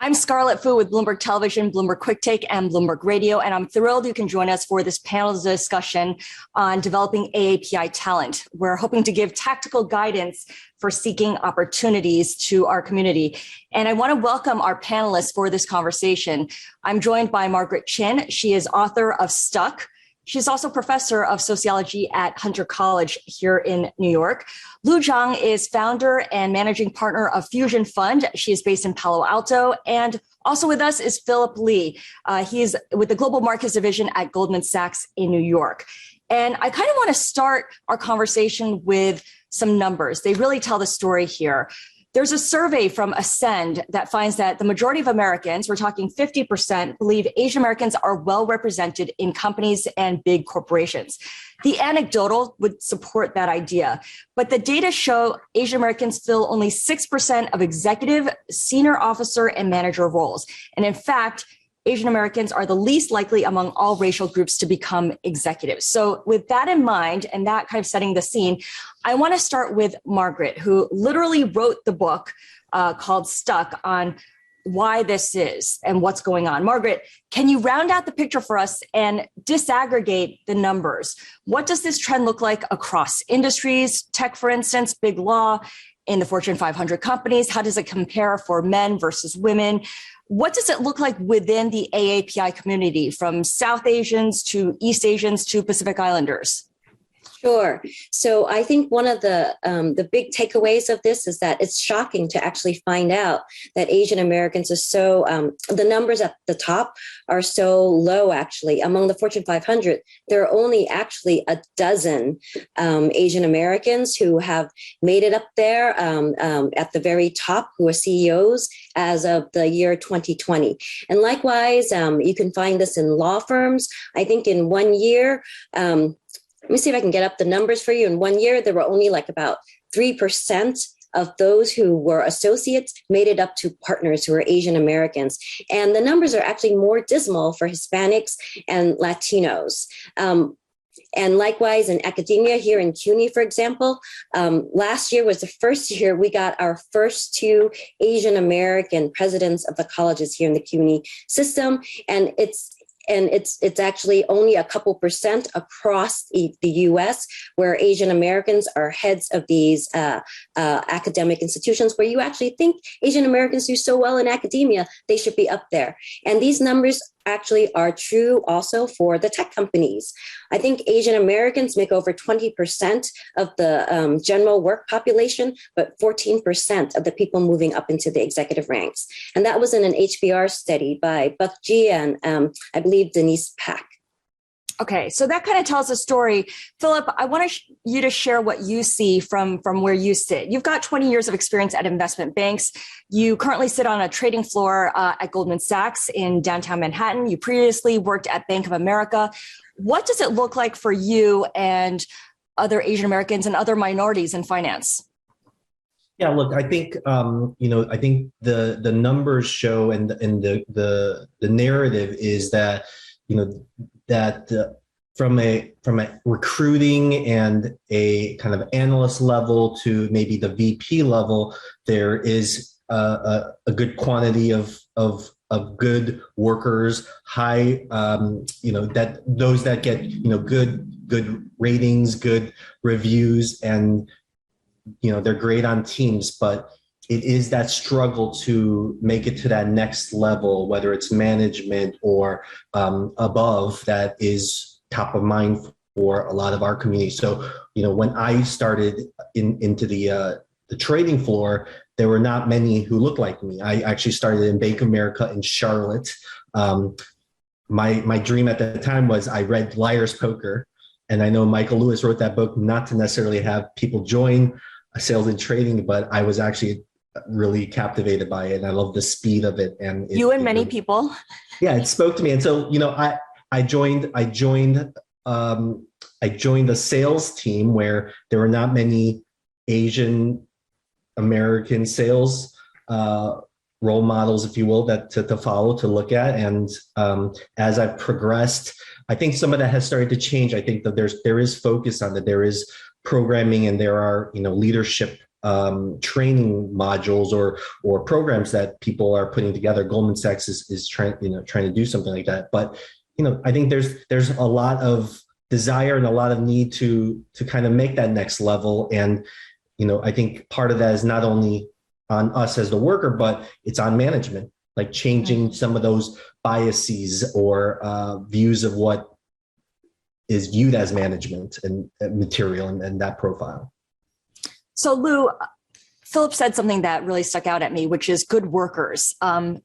I'm Scarlet Fu with Bloomberg Television, Bloomberg Quick Take, and Bloomberg Radio, and I'm thrilled you can join us for this panel discussion on developing AAPI talent. We're hoping to give tactical guidance for seeking opportunities to our community. And I want to welcome our panelists for this conversation. I'm joined by Margaret Chin. She is author of Stuck. She's also professor of sociology at Hunter College here in New York. Lu Zhang is founder and managing partner of Fusion Fund. She is based in Palo Alto. And also with us is Phillip Lee. He's with the Global Markets Division at Goldman Sachs in New York. And I kind of want to start our conversation with some numbers. They really tell the story here. There's a survey from Ascend that finds that the majority of Americans, we're talking 50%, believe Asian Americans are well represented in companies and big corporations. The anecdotal would support that idea, but the data show Asian Americans fill only 6% of executive, senior officer, and manager roles. And in fact, Asian Americans are the least likely among all racial groups to become executives. So with that in mind, and that kind of setting the scene, I want to start with Margaret, who literally wrote the book called Stuck on why this is and what's going on. Margaret, can you round out the picture for us and disaggregate the numbers? What does this trend look like across industries, tech, for instance, big law, in the Fortune 500 companies? How does it compare for men versus women? What does it look like within the AAPI community, from South Asians to East Asians to Pacific Islanders? Sure. So I think one of the big takeaways of this is that it's shocking to actually find out that Asian Americans are so, the numbers at the top are so low, actually. Among the Fortune 500, there are only actually a dozen Asian Americans who have made it up there at the very top, who are CEOs as of the year 2020. And likewise, you can find this in law firms. I think in 1 year, let me see if I can get up the numbers for you. In 1 year, there were only like about 3% of those who were associates made it up to partners who are Asian Americans. And the numbers are actually more dismal for Hispanics and Latinos. And likewise in academia here in CUNY, for example, last year was the first year we got our first two Asian American presidents of the colleges here in the CUNY system. And it's actually only a couple percent across the US where Asian Americans are heads of these academic institutions, where you actually think Asian Americans do so well in academia, they should be up there. And these numbers actually are true also for the tech companies. I think Asian Americans make over 20% of the general work population, but 14% of the people moving up into the executive ranks. And that was in an HBR study by Buck G and I believe Denise Pack. Okay, so that kind of tells a story. Phillip, I want you to share what you see from where you sit. You've got 20 years of experience at investment banks. You currently sit on a trading floor at Goldman Sachs in downtown Manhattan. You previously worked at Bank of America. What does it look like for you and other Asian Americans and other minorities in finance? Yeah, look, I think I think the numbers show, and the narrative is that from a recruiting and a kind of analyst level to maybe the VP level, there is a good quantity of good workers, high, that those that get good ratings, good reviews, and they're great on teams, but it is that struggle to make it to that next level, whether it's management or above, that is top of mind for a lot of our community. So, when I started into the trading floor, there were not many who looked like me. I actually started in Bank of America in Charlotte. My dream at the time was, I read Liar's Poker, and I know Michael Lewis wrote that book not to necessarily have people join sales and trading, but I was actually really captivated by it, and I love the speed of it. And many people. Yeah, it spoke to me, and so I joined a sales team where there were not many Asian American sales role models, if you will, that to follow, to look at. And as I've progressed, I think some of that has started to change. I think that there is focus on that. There is programming, and there are leadership training modules or programs that people are putting together. Goldman Sachs is trying to do something like that. But I think there's a lot of desire and a lot of need to kind of make that next level. And I think part of that is not only on us as the worker, but it's on management, like changing some of those biases or views of what is viewed as management and material and that profile. So Lu, Phillip said something that really stuck out at me, which is good workers.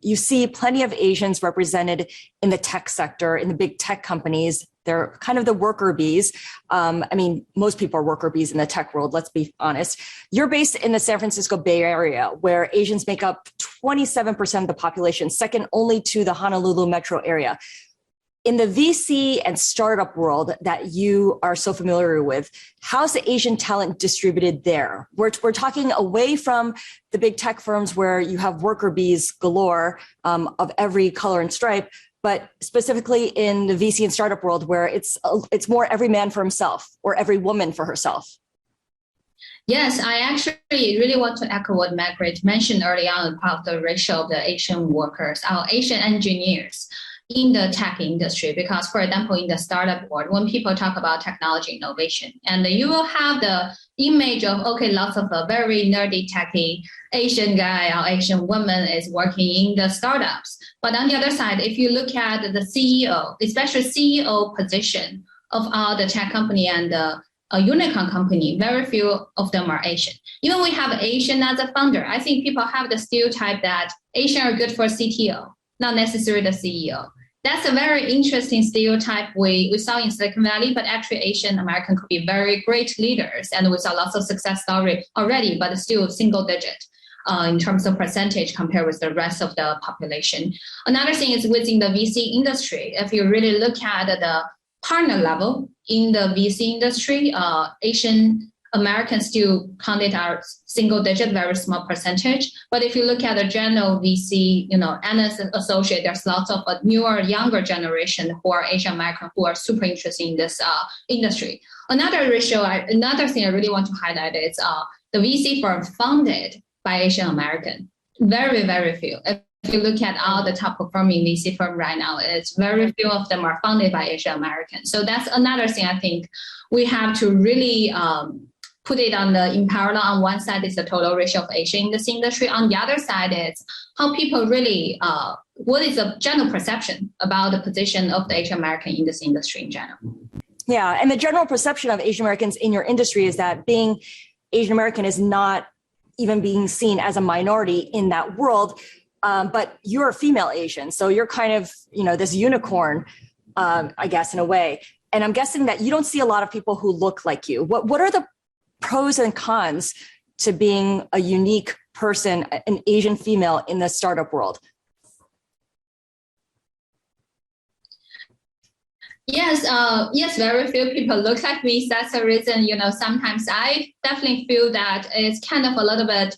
You see plenty of Asians represented in the tech sector, in the big tech companies. They're kind of the worker bees. Most people are worker bees in the tech world, let's be honest. You're based in the San Francisco Bay Area, where Asians make up 27% of the population, second only to the Honolulu metro area. In the VC and startup world that you are so familiar with, how's the Asian talent distributed there? We're talking away from the big tech firms where you have worker bees galore of every color and stripe, but specifically in the VC and startup world where it's more every man for himself or every woman for herself. Yes, I actually really want to echo what Margaret mentioned early on about the ratio of the Asian workers, our Asian engineers in the tech industry, because for example, in the startup world, when people talk about technology innovation, and you will have the image of, okay, lots of a very nerdy techie Asian guy or Asian woman is working in the startups. But on the other side, if you look at the CEO, especially CEO position of all the tech company and a unicorn company, very few of them are Asian. Even we have Asian as a founder, I think people have the stereotype that Asian are good for CTO, not necessarily the CEO. That's a very interesting stereotype we saw in Silicon Valley, but actually Asian American could be very great leaders, and we saw lots of success story already, but still single digit in terms of percentage compared with the rest of the population. Another thing is within the VC industry, if you really look at the partner level in the VC industry, Asian Americans still counted our single digit, very small percentage. But if you look at the general VC, analyst and associate, there's lots of newer, younger generation who are Asian American who are super interested in this industry. Another thing I really want to highlight is the VC firm founded by Asian American. Very, very few. If you look at all the top performing VC firm right now, it's very few of them are founded by Asian Americans. So that's another thing I think we have to really put it in parallel. On one side is the total ratio of Asian in this industry. On the other side is how people really, what is the general perception about the position of the Asian American in this industry in general? Yeah, and the general perception of Asian Americans in your industry is that being Asian American is not even being seen as a minority in that world. But you're a female Asian, so you're kind of, this unicorn, I guess, in a way. And I'm guessing that you don't see a lot of people who look like you. What are the pros and cons to being a unique person, an Asian female in the startup world? Yes, very few people look like me. That's the reason, sometimes I definitely feel that it's kind of a little bit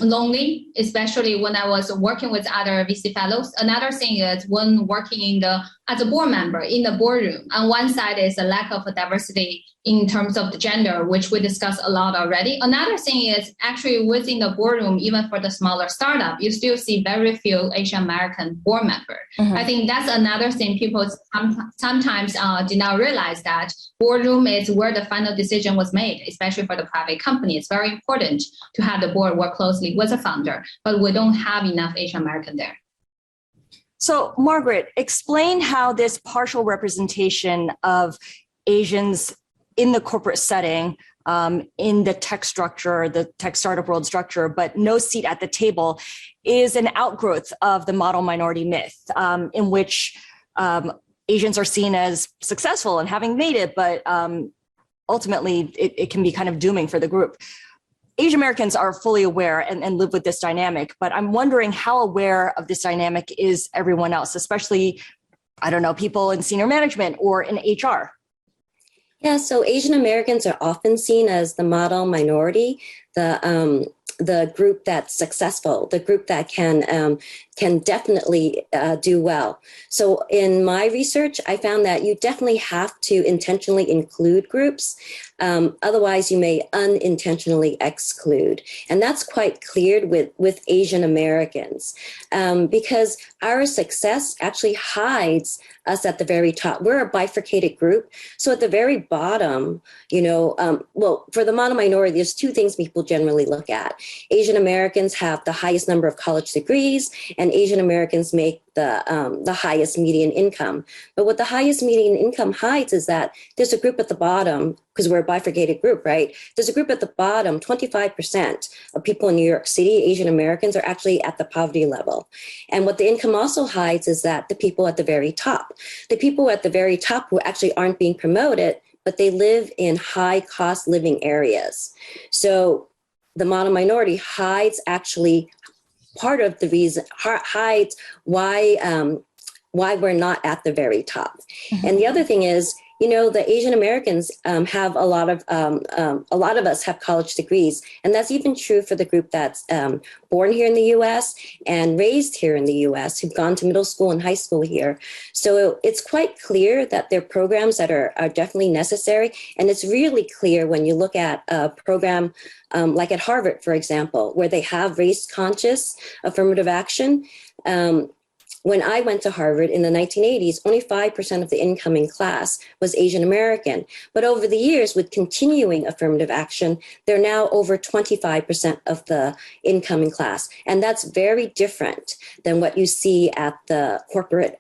lonely, especially when I was working with other VC fellows. Another thing is when working as a board member in the boardroom, on one side is a lack of diversity in terms of the gender, which we discussed a lot already. Another thing is actually within the boardroom, even for the smaller startup, you still see very few Asian American board members. Mm-hmm. I think that's another thing people sometimes did not realize, that boardroom is where the final decision was made, especially for the private company. It's very important to have the board work closely with the founder, but we don't have enough Asian American there. So Margaret, explain how this partial representation of Asians in the corporate setting, in the tech structure, the tech startup world structure, but no seat at the table, is an outgrowth of the model minority myth, in which Asians are seen as successful and having made it, but ultimately it can be kind of dooming for the group. Asian Americans are fully aware and live with this dynamic, but I'm wondering how aware of this dynamic is everyone else, especially, people in senior management or in HR. Yeah, so Asian Americans are often seen as the model minority. the group that's successful, the group that can definitely do well. So in my research, I found that you definitely have to intentionally include groups. Otherwise, you may unintentionally exclude. And that's quite clear with Asian Americans, because our success actually hides us at the very top. We're a bifurcated group. So at the very bottom, well, for the model minority, there's two things people generally look at. Asian Americans have the highest number of college degrees, and Asian Americans make the highest median income. But what the highest median income hides is that there's a group at the bottom, because we're a bifurcated group, right? There's a group at the bottom, 25% of people in New York City, Asian Americans, are actually at the poverty level. And what the income also hides is that the people at the very top who actually aren't being promoted, but they live in high cost living areas. So the model minority hides actually part of the reason, hides why we're not at the very top. Mm-hmm. And the other thing is, the Asian Americans have a lot of us have college degrees, and that's even true for the group that's born here in the U.S. and raised here in the U.S. who've gone to middle school and high school here. So it's quite clear that there are programs that are definitely necessary, and it's really clear when you look at a program like at Harvard, for example, where they have race-conscious affirmative action. When I went to Harvard in the 1980s, only 5% of the incoming class was Asian American. But over the years, with continuing affirmative action, they're now over 25% of the incoming class. And that's very different than what you see at the corporate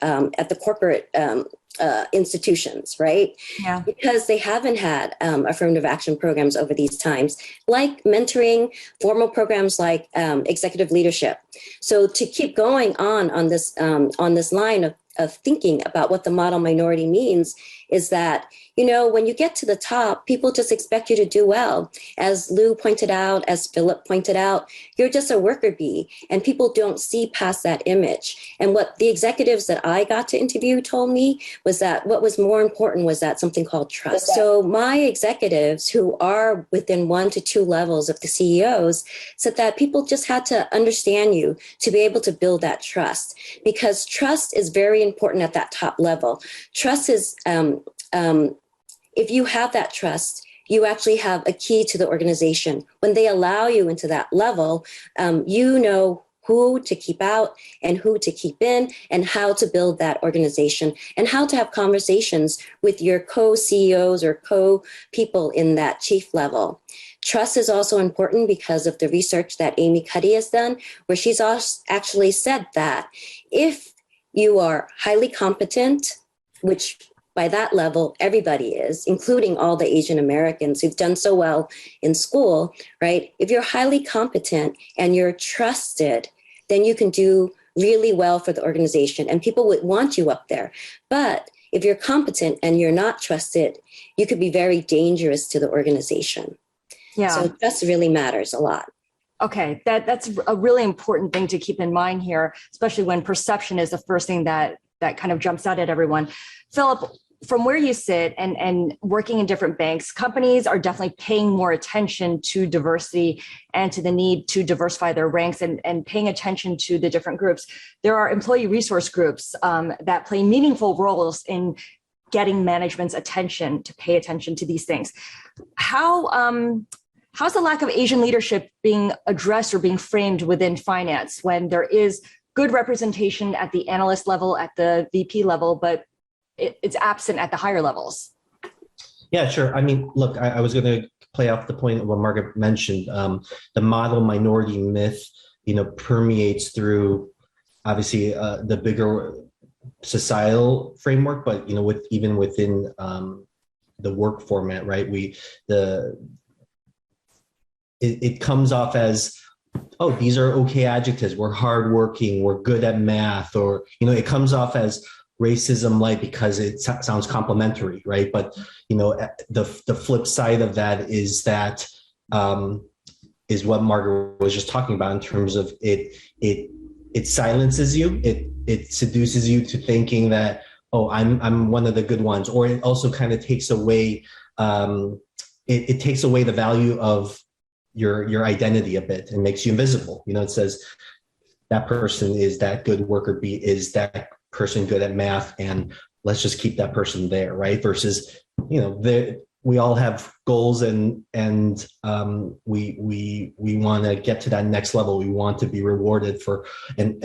institutions, right? Yeah. Because they haven't had affirmative action programs over these times, like mentoring, formal programs like executive leadership. So to keep going on this line of thinking about what the model minority means is that, when you get to the top, people just expect you to do well. As Lu pointed out, as Phillip pointed out, you're just a worker bee, and people don't see past that image. And what the executives that I got to interview told me was that what was more important was that something called trust. So my executives, who are within 1 to 2 levels of the CEOs, said that people just had to understand you to be able to build that trust, because trust is very important at that top level. Trust is, if you have that trust, you actually have a key to the organization. When they allow you into that level, you know who to keep out and who to keep in, and how to build that organization, and how to have conversations with your co-CEOs or co-people in that chief level. Trust is also important because of the research that Amy Cuddy has done, where she's actually said that if you are highly competent, which by that level, everybody is, including all the Asian Americans who've done so well in school, right? If you're highly competent and you're trusted, then you can do really well for the organization and people would want you up there. But if you're competent and you're not trusted, you could be very dangerous to the organization. Yeah. So trust really matters a lot. Okay, that's a really important thing to keep in mind here, especially when perception is the first thing that kind of jumps out at everyone. Phillip, from where you sit and working in different banks, companies are definitely paying more attention to diversity and to the need to diversify their ranks and paying attention to the different groups. There are employee resource groups that play meaningful roles in getting management's attention to pay attention to these things. How's the lack of Asian leadership being addressed or being framed within finance when there is good representation at the analyst level, at the VP level, but it's absent at the higher levels? Yeah, sure. I mean, look, I was going to play off the point of what Margaret mentioned. The model minority myth, permeates through obviously the bigger societal framework, but even within the work format, right? It comes off as, oh, these are okay adjectives. We're hardworking. We're good at math, or it comes off as racism light because it sounds complimentary, right? But the flip side of that is what Margaret was just talking about in terms of it silences you. It seduces you to thinking that, oh, I'm one of the good ones, or it also kind of takes away it takes away the value of your identity a bit and makes you invisible. It says that person is that good worker, is that person good at math, and let's just keep that person there, right? Versus, we all have goals and we want to get to that next level. We want to be rewarded for and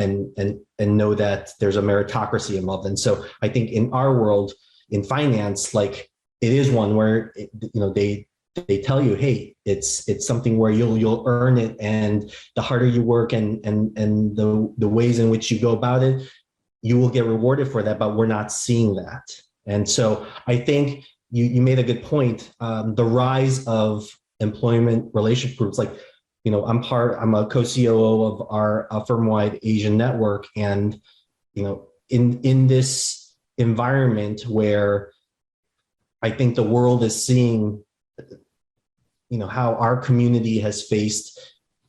know that there's a meritocracy involved. And so I think in our world, in finance, like it is one where they tell you, hey, it's something where you'll earn it, and the harder you work and the ways in which you go about it, you will get rewarded for that. But we're not seeing that. And so I think you made a good point. The rise of employment relationship groups, like, I'm a co-COO of our firm-wide Asian network. And, in this environment where I think the world is seeing, how our community has faced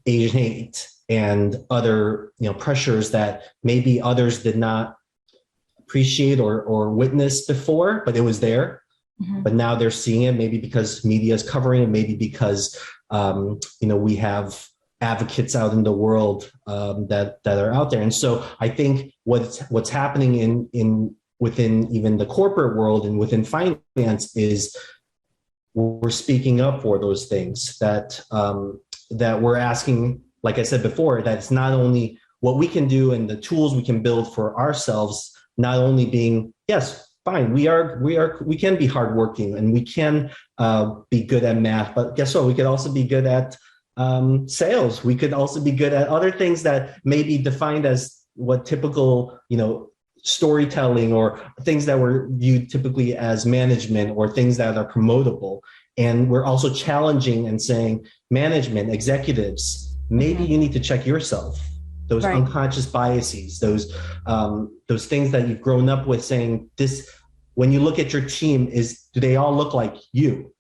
Asian hate and other, pressures that maybe others did not appreciate or witness before, but it was there. Mm-hmm. But now they're seeing it, maybe because media is covering it, maybe because, we have advocates out in the world that are out there. And so I think what's happening within even the corporate world and within finance is we're speaking up for those things that we're asking, like I said before, that it's not only what we can do and the tools we can build for ourselves, not only being, yes, fine, we can be hardworking and we can be good at math, but guess what? We could also be good at sales. We could also be good at other things that may be defined as what typical, storytelling, or things that were viewed typically as management, or things that are promotable. And we're also challenging and saying, management, executives, maybe you need to check yourself. Those right. Unconscious biases, those things that you've grown up with, saying this, when you look at your team, do they all look like you?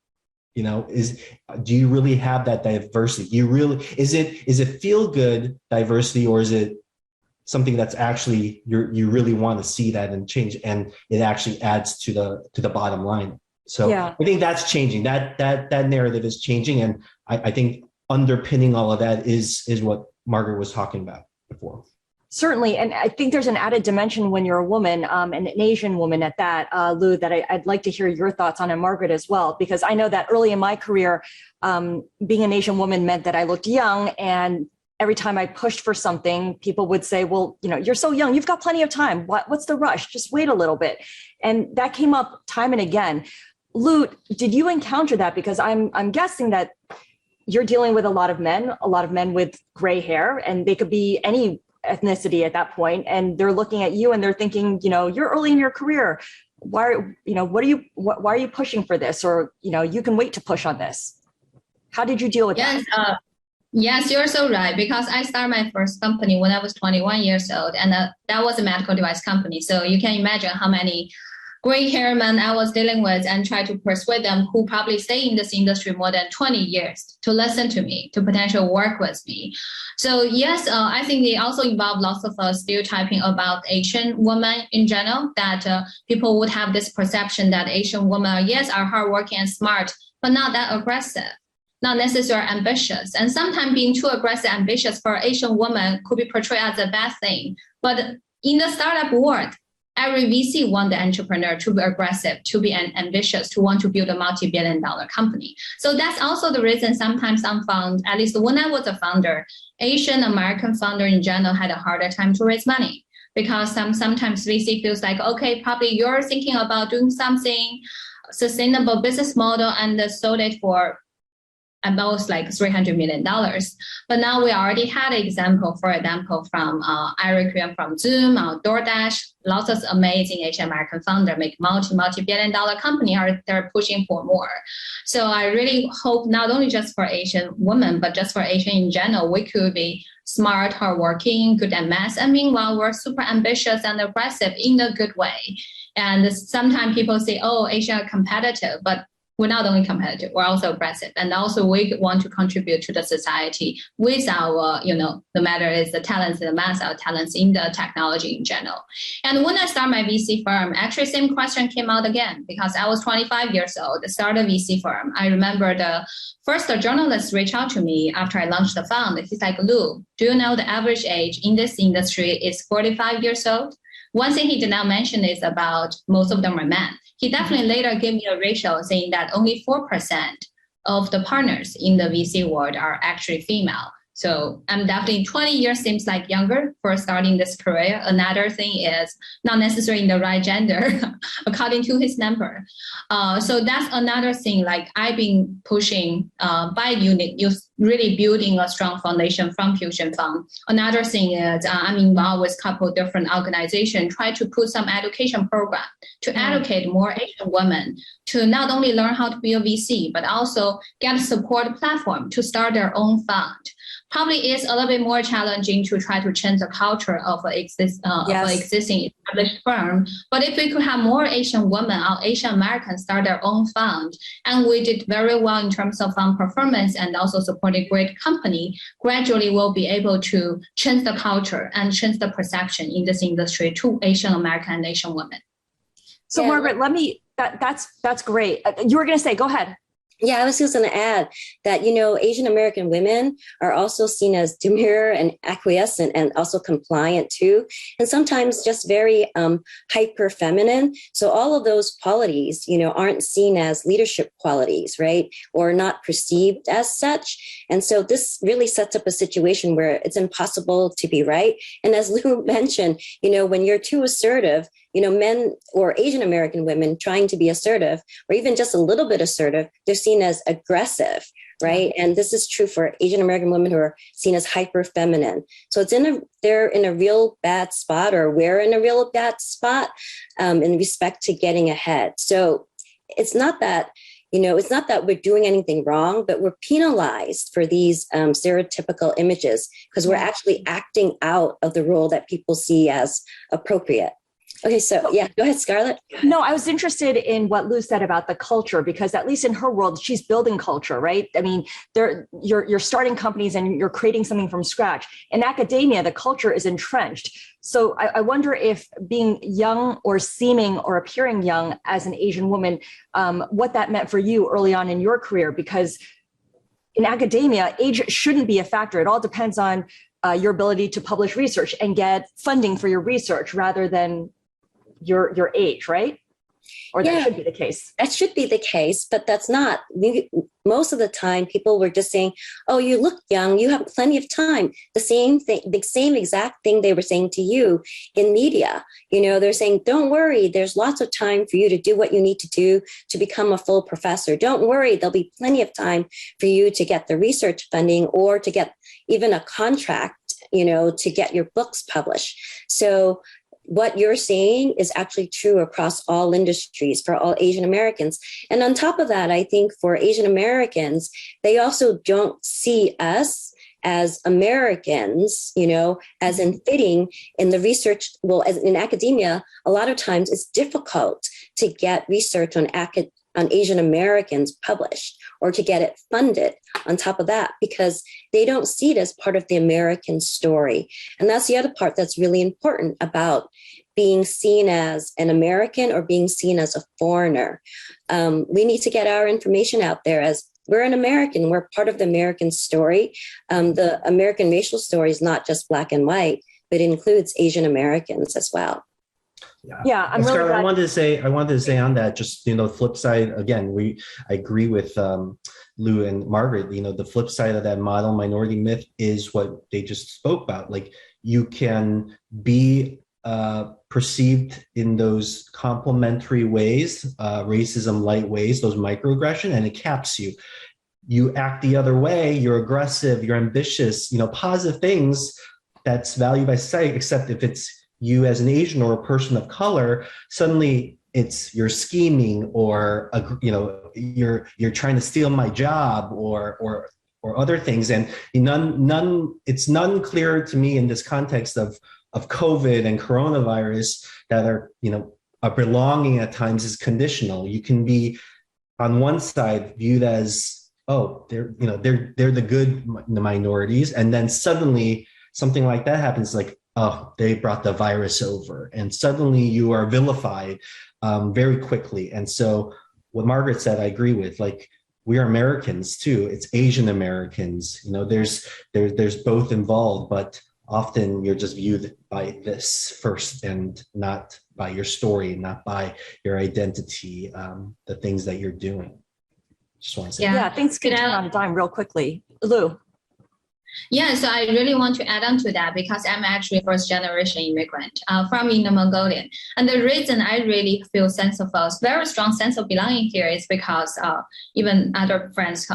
Do you really have that diversity? Is it feel good diversity, or is it something that's actually you really want to see that and change, and it actually adds to the bottom line? So yeah. I think that's changing. That narrative is changing, and I think underpinning all of that is what Margaret was talking about before. Certainly. And I think there's an added dimension when you're a woman, and an Asian woman at that, Lu, that I'd like to hear your thoughts on, and Margaret as well, because I know that early in my career, being an Asian woman meant that I looked young, and every time I pushed for something, people would say, well, you're so young, you've got plenty of time. What's the rush? Just wait a little bit. And that came up time and again. Lu, did you encounter that? Because I'm guessing that you're dealing with a lot of men with gray hair, and they could be any ethnicity at that point, and they're looking at you and they're thinking, you're early in your career. Why are you pushing for this? Or, you can wait to push on this. How did you deal with that? Yes, you're so right. Because I started my first company when I was 21 years old, and that was a medical device company. So you can imagine how many gray hair men I was dealing with, and try to persuade them, who probably stay in this industry more than 20 years, to listen to me, to potentially work with me. So yes, I think they also involve lots of stereotyping about Asian women in general, that people would have this perception that Asian women, yes, are hardworking and smart, but not that aggressive, not necessarily ambitious. And sometimes being too aggressive, ambitious for Asian women could be portrayed as a bad thing. But in the startup world, every VC want the entrepreneur to be aggressive, to be ambitious, to want to build a multi-billion-dollar company. So that's also the reason sometimes some found, at least when I was a founder, Asian American founder in general had a harder time to raise money, because sometimes VC feels like, okay, probably you're thinking about doing something sustainable business model and sold it for about like $300 million. But now we already had an example, for example, from Eric Yuan from Zoom, DoorDash, lots of amazing Asian American founder make multi-billion dollar company, they're pushing for more. So I really hope not only just for Asian women, but just for Asian in general, we could be smart, hardworking, good at math. And meanwhile, we're super ambitious and aggressive in a good way. And sometimes people say, oh, Asia are competitive, but we're not only competitive, we're also aggressive. And also we want to contribute to the society with our, no matter it's the talents in the math, our talents in the technology in general. And when I started my VC firm, actually same question came out again, because I was 25 years old, started a VC firm. I remember the first journalist reached out to me after I launched the fund. He's like, Lu, do you know the average age in this industry is 45 years old? One thing he did not mention is about most of them are men. He definitely later gave me a ratio saying that only 4% of the partners in the VC world are actually female. So I'm definitely 20 years seems like younger for starting this career. Another thing is not necessarily in the right gender, according to his number. So that's another thing, like I've been pushing by unit, you really building a strong foundation from Fusion Fund. Another thing is I'm involved with a couple of different organizations, try to put some education program to educate more Asian women to not only learn how to be a VC, but also get a support platform to start their own fund. Probably is a little bit more challenging to try to change the culture of an existing established firm. But if we could have more Asian women or Asian Americans start their own fund, and we did very well in terms of fund performance and also supporting great company, gradually we'll be able to change the culture and change the perception in this industry to Asian American and Asian women. So Margaret, that's great. You were going to say, go ahead. Yeah, I was just going to add that, Asian American women are also seen as demure and acquiescent and also compliant too, and sometimes just very hyper feminine. So all of those qualities, aren't seen as leadership qualities, right? Or not perceived as such. And so this really sets up a situation where it's impossible to be right. And as Lu mentioned, when you're too assertive, men or Asian American women trying to be assertive or even just a little bit assertive, they're seen as aggressive, right? And this is true for Asian American women who are seen as hyper feminine. So they're in a real bad spot, or we're in a real bad spot in respect to getting ahead. So it's not that, it's not that we're doing anything wrong, but we're penalized for these stereotypical images because we're actually acting out of the role that people see as appropriate. Okay, so yeah, go ahead, Scarlett. No, I was interested in what Lu said about the culture, because at least in her world, she's building culture, right? I mean, you're starting companies and you're creating something from scratch. In academia, the culture is entrenched. So I wonder if being young or seeming or appearing young as an Asian woman, what that meant for you early on in your career, because in academia, age shouldn't be a factor. It all depends on your ability to publish research and get funding for your research rather than your age, right? Or that should be the case. That should be the case, but that's not. Most of the time, people were just saying, oh, you look young, you have plenty of time. The same thing, the same exact thing they were saying to you in media. They're saying, don't worry, there's lots of time for you to do what you need to do to become a full professor. Don't worry, there'll be plenty of time for you to get the research funding or to get even a contract, to get your books published. So what you're saying is actually true across all industries for all Asian Americans. And on top of that, I think for Asian Americans, they also don't see us as Americans, as in fitting in the research. Well, as in academia, a lot of times it's difficult to get research on Asian Americans published or to get it funded on top of that, because they don't see it as part of the American story. And that's the other part that's really important about being seen as an American or being seen as a foreigner. We need to get our information out there as we're an American. We're part of the American story. The American racial story is not just black and white, but it includes Asian Americans as well. Yeah, I'm really Scarlett, glad. I wanted to say on that, just, the flip side, again, I agree with Lu and Margaret, the flip side of that model minority myth is what they just spoke about. Like, you can be perceived in those complementary ways, racism light ways, those microaggression, and it caps you. You act the other way, you're aggressive, you're ambitious, positive things that's valued by society, except if it's you as an Asian or a person of color, suddenly you're scheming, or you're trying to steal my job, or other things. And it's none clearer to me in this context of COVID and coronavirus that our belonging at times is conditional. You can be on one side viewed as, oh, they're the good minorities, and then suddenly something like that happens, like, oh, they brought the virus over, and suddenly you are vilified very quickly. And so what Margaret said, I agree with. Like, we are Americans too. It's Asian Americans. There's both involved, but often you're just viewed by this first, and not by your story, not by your identity, the things that you're doing. Just want to say, yeah, things can turn on a dime real quickly. Lu. Yeah, so I really want to add on to that because I'm actually first generation immigrant from Inner Mongolia. And the reason I really feel very strong sense of belonging here is because even other friends,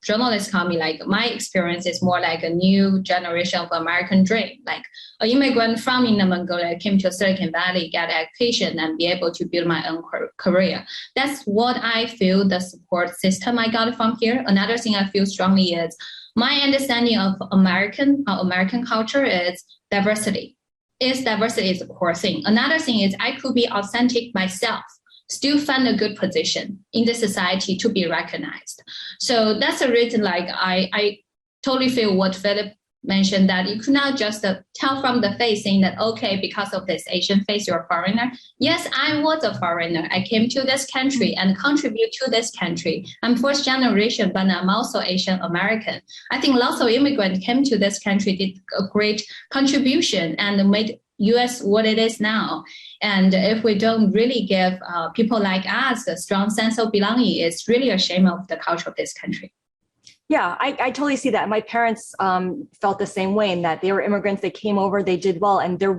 journalists call me, like, my experience is more like a new generation of American dream. Like, an immigrant from Inner Mongolia came to Silicon Valley, get education, and be able to build my own career. That's what I feel the support system I got from here. Another thing I feel strongly is my understanding of American culture is diversity. Diversity is a core thing. Another thing is I could be authentic myself, still find a good position in the society to be recognized. So that's the reason, like, I totally feel what Phillip mentioned, that you could not just tell from the face saying that, okay, because of this Asian face, you're a foreigner. Yes, I was a foreigner. I came to this country and contribute to this country. I'm first generation, but I'm also Asian American. I think lots of immigrants came to this country, did a great contribution and made US what it is now. And if we don't really give people like us a strong sense of belonging, it's really a shame of the culture of this country. Yeah, I totally see that. My parents felt the same way, in that they were immigrants. They came over, they did well, and they're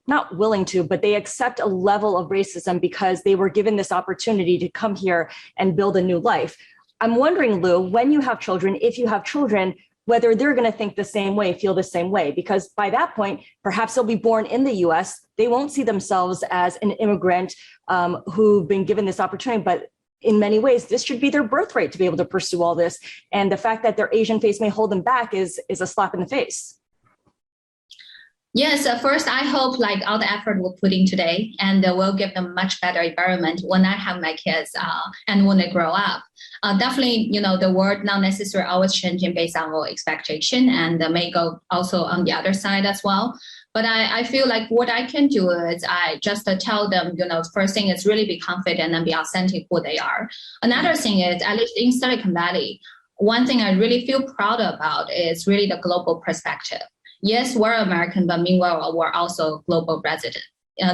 not willing to, but they accept a level of racism because they were given this opportunity to come here and build a new life. I'm wondering, Lu, when you have children, if you have children, whether they're going to think the same way, feel the same way, because by that point, perhaps they'll be born in the US. They won't see themselves as an immigrant who've been given this opportunity, but in many ways, this should be their birthright to be able to pursue all this. And the fact that their Asian face may hold them back is a slap in the face. Yes, first, I hope, like, all the effort we're putting today, and we'll give them much better environment when I have my kids and when they grow up. Definitely, the world not necessarily always changing based on our expectation, and may go also on the other side as well. But I feel like what I can do is I just tell them, first thing is really be confident and be authentic who they are. Another thing is, at least in Silicon Valley, one thing I really feel proud about is really the global perspective. Yes, we're American, but meanwhile, we're also global resident.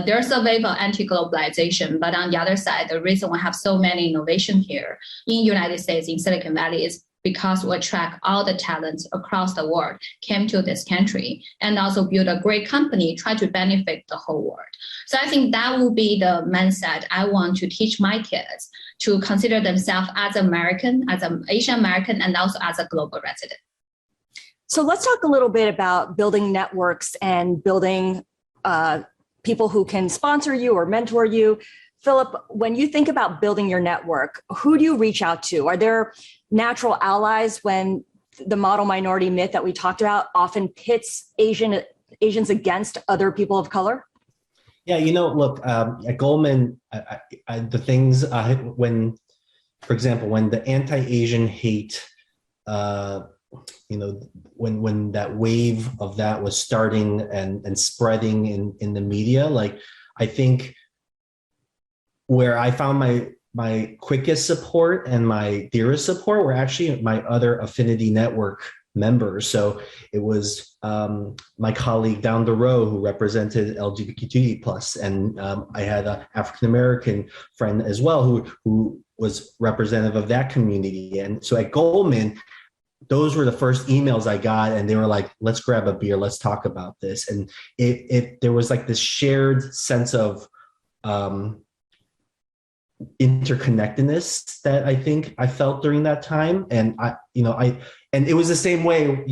There's a wave of anti-globalization, but on the other side, the reason we have so many innovation here in the United States, in Silicon Valley, is because we attract all the talents across the world, came to this country, and also build a great company, try to benefit the whole world. So I think that will be the mindset I want to teach my kids, to consider themselves as American, as an Asian American, and also as a global resident. So let's talk a little bit about building networks and building people who can sponsor you or mentor you. Phillip, when you think about building your network, who do you reach out to? Are there natural allies when the model minority myth that we talked about often pits Asians against other people of color? Yeah, look, at Goldman, the things when, for example, when the anti-Asian hate, when that wave of that was starting and spreading in the media, like, I think where I found my quickest support and my dearest support were actually my other affinity network members. So it was my colleague down the row who represented LGBTQ plus, and I had an African-American friend as well who was representative of that community. And so at Goldman, those were the first emails I got, and they were like, let's grab a beer, let's talk about this. And there was like this shared sense of interconnectedness that I think I felt during that time. And and it was the same way,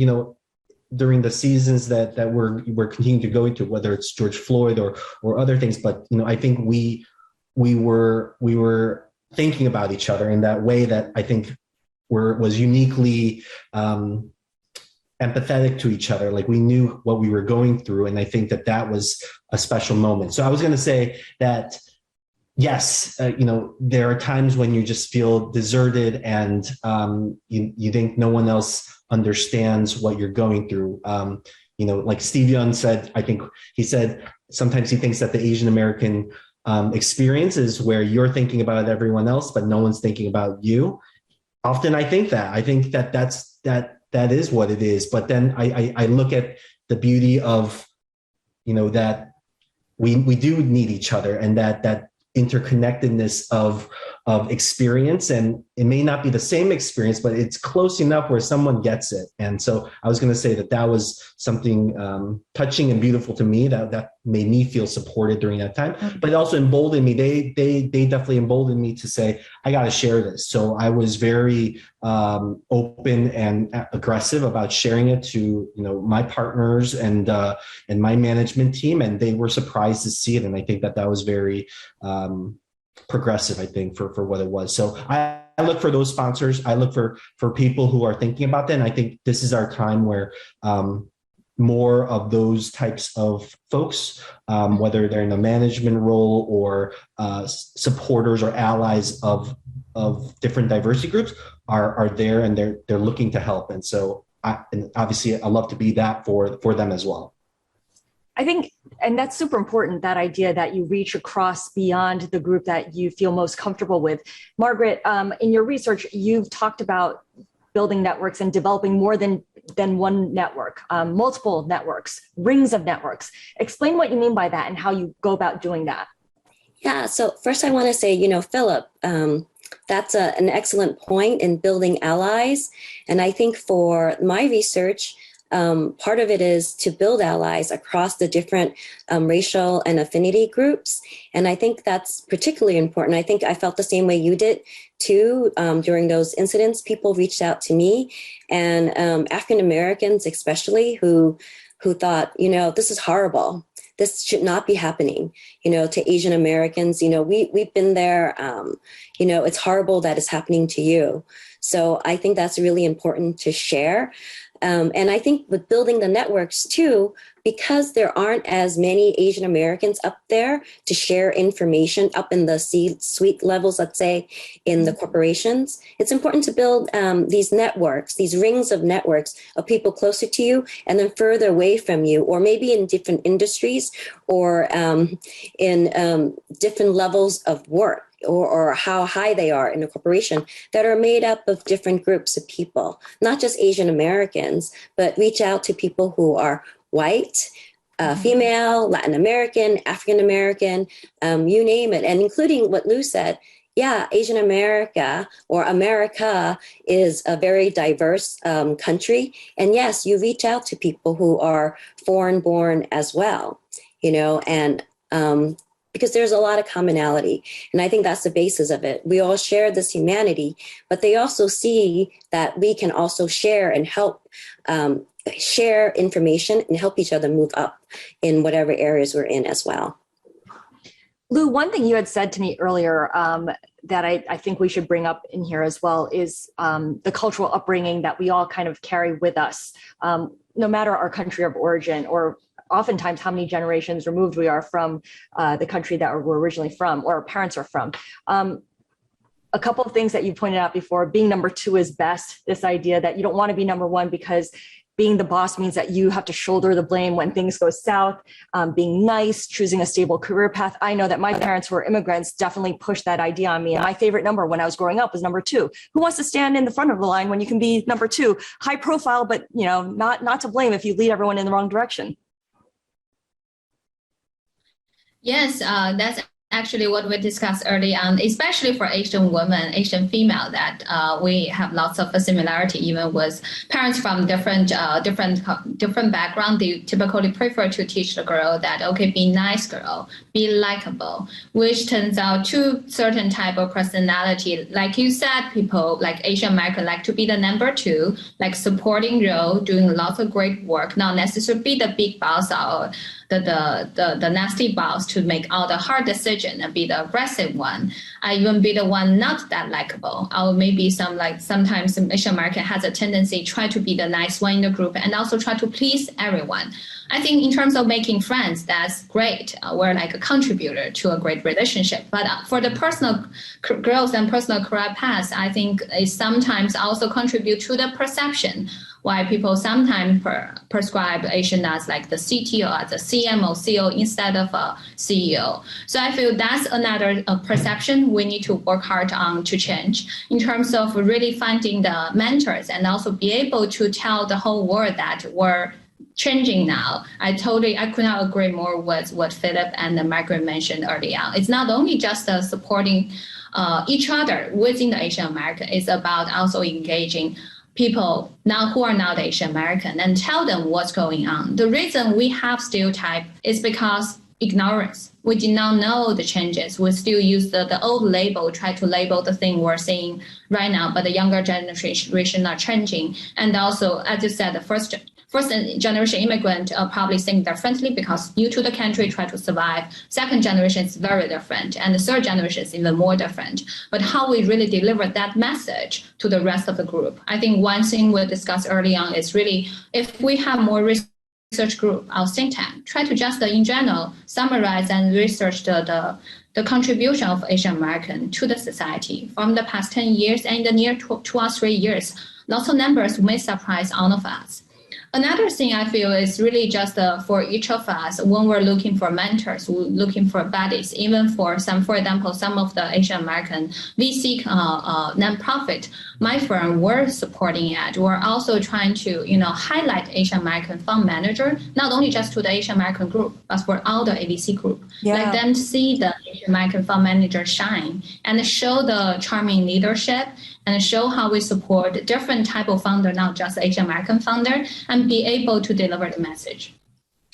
during the seasons that we're continuing to go into, whether it's George Floyd or other things. But, I think we were thinking about each other in that way that I think was uniquely empathetic to each other. Like, we knew what we were going through. And I think that was a special moment. So I was going to say that yes, there are times when you just feel deserted and you think no one else understands what you're going through. Like Steve Young said, I think he said sometimes he thinks that the Asian American experience is where you're thinking about everyone else, but no one's thinking about you. Often I think that that is what it is. But then I look at the beauty of, that we do need each other, and that interconnectedness of experience, and it may not be the same experience, but it's close enough where someone gets it. And so I was going to say that was something touching and beautiful to me that made me feel supported during that time, but it also emboldened me. They definitely emboldened me to say, I got to share this. So I was very open and aggressive about sharing it to my partners and my management team, and they were surprised to see it. And I think that was very progressive, I think, for what it was. So I look for those sponsors. I look for people who are thinking about that. And I think this is our time where more of those types of folks, whether they're in a management role or supporters or allies of different diversity groups, are there, and they're looking to help. And so and obviously I love to be that for them as well. I think, and that's super important, that idea that you reach across beyond the group that you feel most comfortable with. Margaret, in your research, you've talked about building networks and developing more than one network, multiple networks, rings of networks. Explain what you mean by that and how you go about doing that. Yeah, so first I want to say, Phillip, that's an excellent point in building allies. And I think for my research, part of it is to build allies across the different racial and affinity groups. And I think that's particularly important. I think I felt the same way you did too. During those incidents, people reached out to me, and African Americans especially who thought, this is horrible. This should not be happening, to Asian Americans. We've been there. It's horrible that it's happening to you. So I think that's really important to share. And I think with building the networks too, because there aren't as many Asian Americans up there to share information up in the C-suite levels, let's say, in the corporations, it's important to build these networks, these rings of networks of people closer to you and then further away from you, or maybe in different industries or in different levels of work. Or how high they are in a corporation, that are made up of different groups of people, not just Asian Americans, but reach out to people who are white, female, Latin American, African American, you name it. And including what Lu said, yeah, Asian America or America is a very diverse country. And yes, you reach out to people who are foreign born as well, and because there's a lot of commonality. And I think that's the basis of it. We all share this humanity, but they also see that we can also share and help share information and help each other move up in whatever areas we're in as well. Lu, one thing you had said to me earlier that I think we should bring up in here as well is the cultural upbringing that we all kind of carry with us, no matter our country of origin, or oftentimes how many generations removed we are from the country that we're originally from, or our parents are from. A couple of things that you pointed out before: being number two is best. This idea that you don't want to be number one because being the boss means that you have to shoulder the blame when things go south. Being nice, choosing a stable career path. I know that my parents who were immigrants definitely pushed that idea on me. And my favorite number when I was growing up was number two. Who wants to stand in the front of the line when you can be number two? High profile, but not to blame if you lead everyone in the wrong direction. Yes, that's actually what we discussed early on, especially for Asian women, Asian female, that we have lots of similarity even with parents from different background. They typically prefer to teach the girl that, okay, be nice girl, be likable, which turns out to certain type of personality. Like you said, people like Asian American like to be the number two, like supporting role, doing lots of great work, not necessarily be the big boss or the nasty boss to make all the hard decision and be the aggressive one. I even be the one not that likable. Or maybe sometimes Asian American has a tendency try to be the nice one in the group and also try to please everyone. I think in terms of making friends, that's great. We're like a contributor to a great relationship. But for the personal growth and personal career path, I think it sometimes also contribute to the perception why people sometimes prescribe Asian as like the CTO, as a CMO, CEO instead of a CEO. So I feel that's another perception we need to work hard on to change in terms of really finding the mentors and also be able to tell the whole world that we're changing now. I could not agree more with what Phillip and Margaret mentioned earlier. It's not only just supporting each other within the Asian American, it's about also engaging people now who are not Asian American and tell them what's going on. The reason we have stereotype is because ignorance. We did not know the changes. We still use the old label, try to label the thing we're seeing right now, but the younger generation are changing. And also, as you said, the first generation immigrant probably think differently because new to the country, try to survive. Second generation is very different. And the third generation is even more different. But how we really deliver that message to the rest of the group. I think one thing we discussed early on is really, if we have more research group, our think tank, try to just in general summarize and research the contribution of Asian American to the society from the past 10 years and in the near 2 or 3 years. Lots of numbers may surprise all of us. Another thing I feel is really just for each of us, when we're looking for mentors, we're looking for buddies, even for example, some of the Asian American VC nonprofit, my firm, we're supporting it. We're also trying to, highlight Asian American fund manager, not only just to the Asian American group, but for all the AVC group. Yeah. Let them see the Asian American fund manager shine and show the charming leadership and show how we support different type of founder, not just Asian American founder, and be able to deliver the message.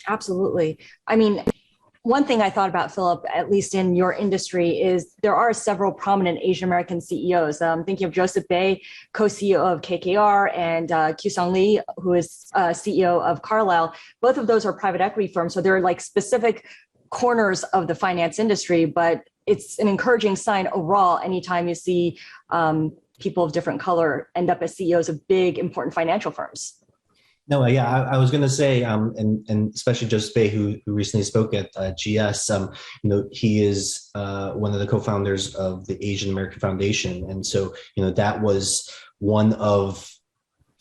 Absolutely. I mean, one thing I thought about, Phillip, at least in your industry, is there are several prominent Asian American CEOs. I'm thinking of Joseph Bay, co-CEO of KKR, and Kyusung Lee, who is CEO of Carlyle. Both of those are private equity firms, so they're like specific corners of the finance industry, but it's an encouraging sign overall anytime you see people of different color end up as CEOs of big, important financial firms. No, yeah, I was going to say, and especially Joseph Bay, who recently spoke at GS, he is one of the co-founders of the Asian American Foundation, and so that was one of,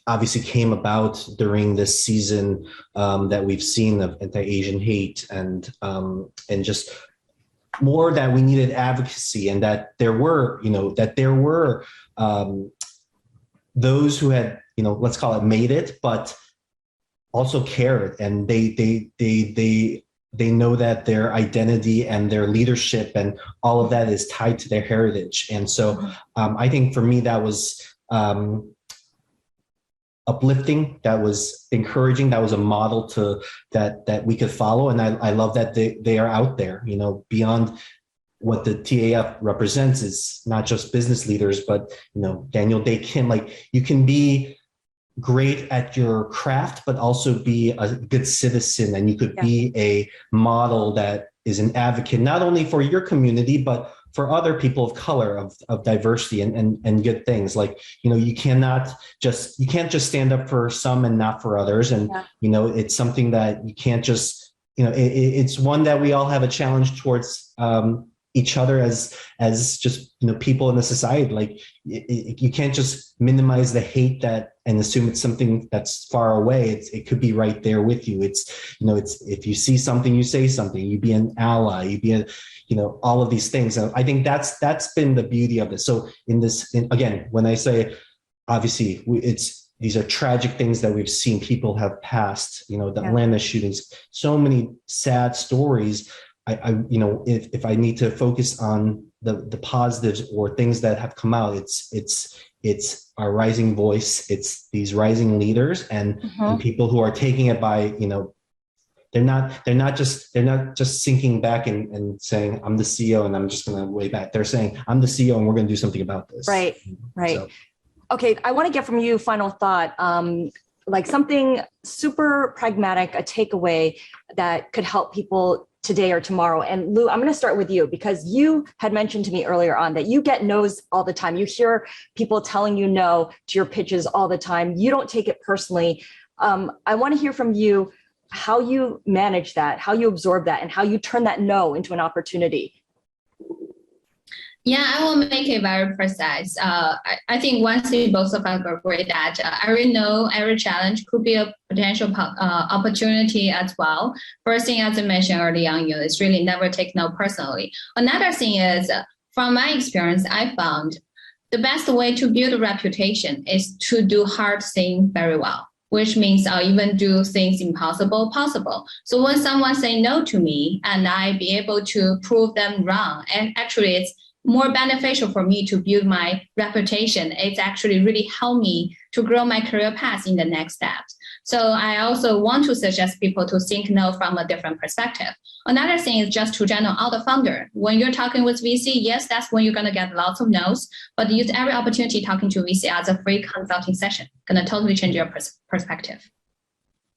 obviously came about during this season that we've seen of anti-Asian hate and just more that we needed advocacy, and that there were those who had let's call it made it, but also cared, and they know that their identity and their leadership and all of that is tied to their heritage. And so I think for me that was uplifting, that was encouraging, that was a model to that we could follow. And I love that they are out there, beyond what the TAF represents is not just business leaders, but Daniel Day Kim, like you can be great at your craft, but also be a good citizen, and you could be a model that is an advocate, not only for your community, but for other people of color, of diversity and good things. Like, you can't just stand up for some and not for others. And, it's something that you can't just, it's one that we all have a challenge towards each other as just, people in the society. Like you can't just minimize the hate and assume it's something that's far away. It could be right there with you. It's if you see something, you say something, you be an ally, you be all of these things. And I think that's been the beauty of it. So again, when I say, obviously these are tragic things that we've seen, people have passed, the Atlanta shootings, so many sad stories. If I need to focus on the positives or things that have come out, it's our rising voice, it's these rising leaders and people who are taking it by, they're not just sinking back and saying, I'm the CEO and I'm just going to way back. They're saying, I'm the CEO and we're going to do something about this. Right. So. Okay. I want to get from you final thought. like something super pragmatic, a takeaway that could help people today or tomorrow. And Lu, I'm going to start with you because you had mentioned to me earlier on that you get no's all the time. You hear people telling you no to your pitches all the time. You don't take it personally. I want to hear from you how you manage that, how you absorb that, and how you turn that no into an opportunity. Yeah, I will make it very precise. I think one thing both of us agree that every no, every challenge could be a potential opportunity as well. First thing, as I mentioned early on, it's really never take no personally. Another thing is, from my experience, I found the best way to build a reputation is to do hard things very well, which means I'll even do things impossible possible. So when someone say no to me and I be able to prove them wrong, and actually it's more beneficial for me to build my reputation. It's actually really helped me to grow my career path in the next steps. So I also want to suggest people to think no from a different perspective. Another thing is just to general out the founder. When you're talking with VC, yes, that's when you're going to get lots of no's, but use every opportunity talking to VC as a free consulting session. Going to totally change your perspective.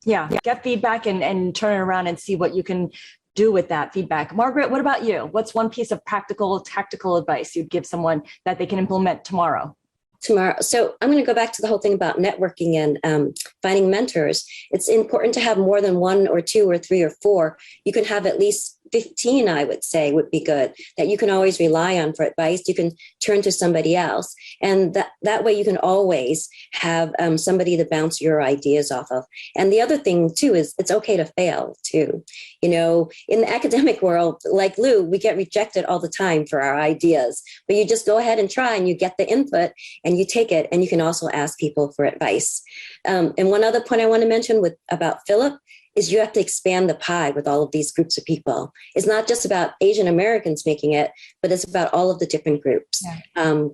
Yeah, get feedback and turn it around and see what you can do with that feedback. Margaret, what about you? What's one piece of practical, tactical advice you'd give someone that they can implement tomorrow? So I'm going to go back to the whole thing about networking and finding mentors. It's important to have more than one or two or three or four. You can have at least 15, I would say, would be good, that you can always rely on for advice. You can turn to somebody else. And that way you can always have somebody to bounce your ideas off of. And the other thing, too, is it's okay to fail, too. In the academic world, like Lu, we get rejected all the time for our ideas. But you just go ahead and try and you get the input and you take it. And you can also ask people for advice. And one other point I want to mention about Phillip is you have to expand the pie with all of these groups of people. It's not just about Asian Americans making it, but it's about all of the different groups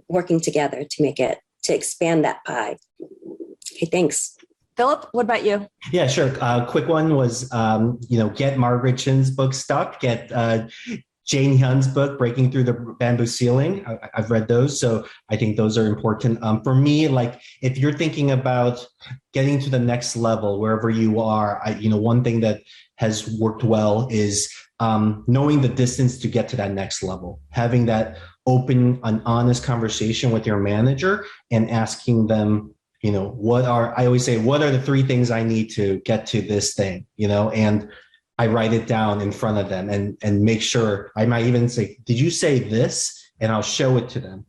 working together to expand that pie. Okay, thanks. Phillip, what about you? Yeah, sure. Quick one was, get Margaret Chin's book Stuck, get Jane Hyun's book, Breaking Through the Bamboo Ceiling. I've read those, so I think those are important. For me, like if you're thinking about getting to the next level, wherever you are, one thing that has worked well is knowing the distance to get to that next level, having that open and honest conversation with your manager and asking them, I always say, what are the three things I need to get to this thing, and I write it down in front of them and make sure. I might even say, did you say this? And I'll show it to them.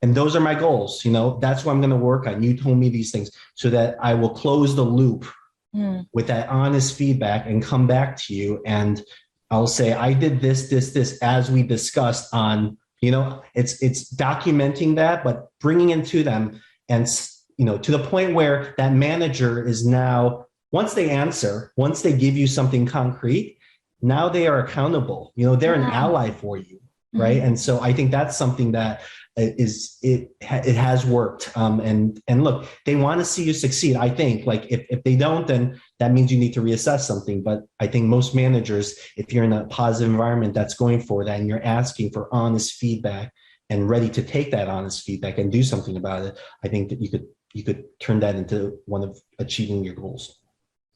And those are my goals. That's what I'm going to work on. You told me these things so that I will close the loop with that honest feedback and come back to you. And I'll say, I did this, as we discussed on, it's documenting that, but bringing it to them and, to the point where that manager is now, once they give you something concrete, now they are accountable. They're an ally for you, right? Mm-hmm. And so I think that's something that it has worked. And look, they want to see you succeed. I think like if they don't, then that means you need to reassess something. But I think most managers, if you're in a positive environment that's going for that and you're asking for honest feedback and ready to take that honest feedback and do something about it, I think that you could turn that into one of achieving your goals.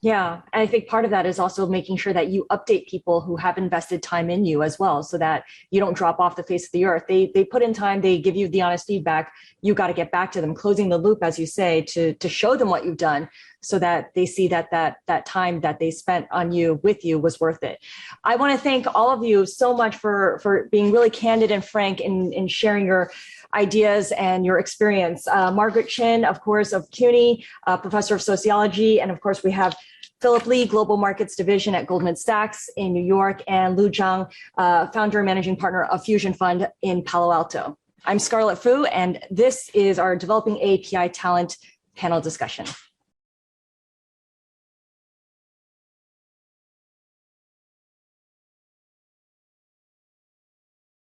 Yeah. And I think part of that is also making sure that you update people who have invested time in you as well, so that you don't drop off the face of the earth. They put in time, they give you the honest feedback. You got to get back to them, closing the loop, as you say, to show them what you've done so that they see that time that they spent on you with you was worth it. I want to thank all of you so much for being really candid and frank in sharing your ideas and your experience. Margaret Chin, of course, of CUNY, professor of sociology. And of course, we have Phillip Lee, Global Markets Division at Goldman Sachs in New York, and Lu Zhang, founder and managing partner of Fusion Fund in Palo Alto. I'm Scarlet Fu, and this is our Developing AAPI Talent panel discussion.